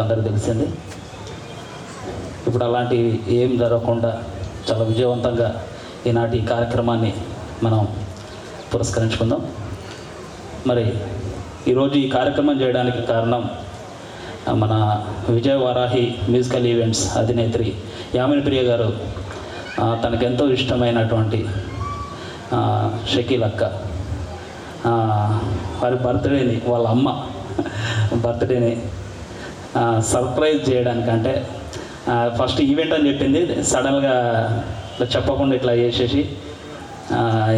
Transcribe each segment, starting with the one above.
అందరూ తెలిసింది. ఇప్పుడు అలాంటి ఏం జరగకుండా చాలా విజయవంతంగా ఈనాటి కార్యక్రమాన్ని మనం పురస్కరించుకుందాం. మరి ఈరోజు ఈ కార్యక్రమం చేయడానికి కారణం మన విజయవారాహి మ్యూజికల్ ఈవెంట్స్ అధినేత్రి యామిని ప్రియ గారు తనకెంతో ఇష్టమైనటువంటి షకీల్ అక్క వారి బర్త్డేని, వాళ్ళ అమ్మ బర్త్డేని సర్ప్రైజ్ చేయడానికంటే ఫస్ట్ ఈవెంట్ అని చెప్పింది, సడన్గా చెప్పకుండా ఇట్లా చేసేసి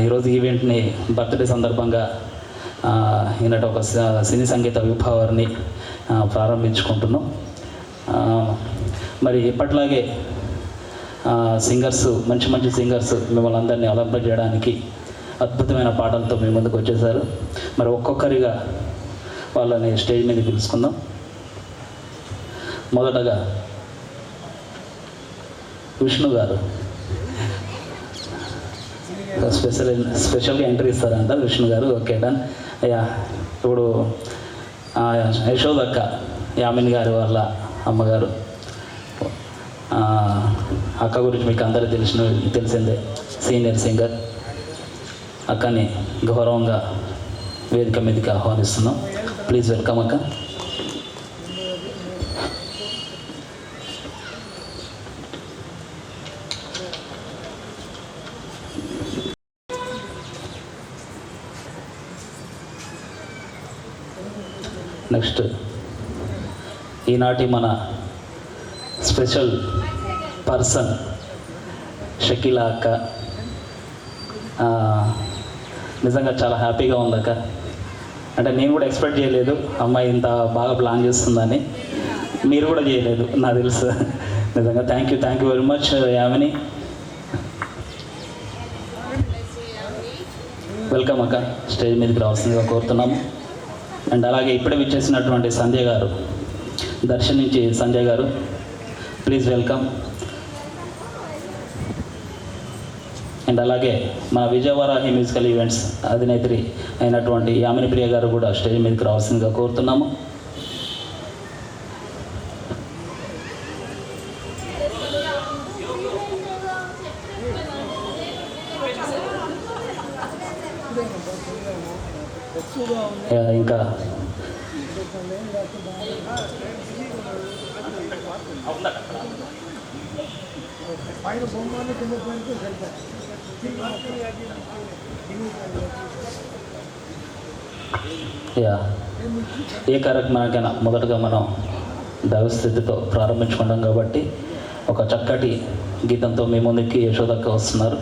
ఈరోజు ఈవెంట్ని బర్త్డే సందర్భంగా ఈనాటి ఒక సినీ సంగీత విభావాన్ని ప్రారంభించుకుంటున్నాం. మరి ఇప్పట్లాగే సింగర్స్, మంచి మంచి సింగర్స్ మిమ్మల్ని అందరినీ అలంప చేయడానికి అద్భుతమైన పాటలతో మీ ముందుకు వచ్చేసారు. మరి ఒక్కొక్కరిగా వాళ్ళని స్టేజ్ మీద పిలుచుకుందాం. మొదటగా విష్ణు గారు స్పెషల్గా ఎంట్రీ ఇస్తారంట. విష్ణు గారు ఓకే డన్. అయ్యా ఇప్పుడు యశోదక్క యామిని గారి వాళ్ళ అమ్మగారు, అక్క గురించి మీకు అందరూ తెలిసిందే, సీనియర్ సింగర్. అక్కని గౌరవంగా వేదిక మీదకి ఆహ్వానిస్తున్నాం. ప్లీజ్ వెల్కమ్ అక్క. నెక్స్ట్ ఈనాటి మన స్పెషల్ పర్సన్ షకీలా అక్క. నిజంగా చాలా హ్యాపీగా ఉంది అక్క. అంటే నేను కూడా ఎక్స్పెక్ట్ చేయలేదు అమ్మాయి ఇంత బాగా ప్లాన్ చేస్తుందని. మీరు కూడా చేయలేదు నాకు తెలుసు. నిజంగా thank you very much Yamini. Welcome అక్క, స్టేజ్ మీదకి రావాల్సిందిగా కోరుతున్నాము. అండ్ అలాగే ఇప్పుడే విచ్చేసినటువంటి సంజయ్ గారు, దర్శన్ నుంచి సంజయ్ గారు, ప్లీజ్ వెల్కమ్. అండ్ అలాగే మన విజయవారాహి మ్యూజికల్ ఈవెంట్స్ అధినేత్రి అయినటువంటి యామిని ప్రియ గారు కూడా స్టేజ్ మీదకి రావాల్సిందిగా కోరుతున్నాము. ఇంకా ఏ కార్యక్రమానికైనా మొదటగా మనం దైవస్థితితో ప్రారంభించుకుంటాం కాబట్టి ఒక చక్కటి గీతంతో మీ ముందుకి యశోదక్క వస్తున్నారు.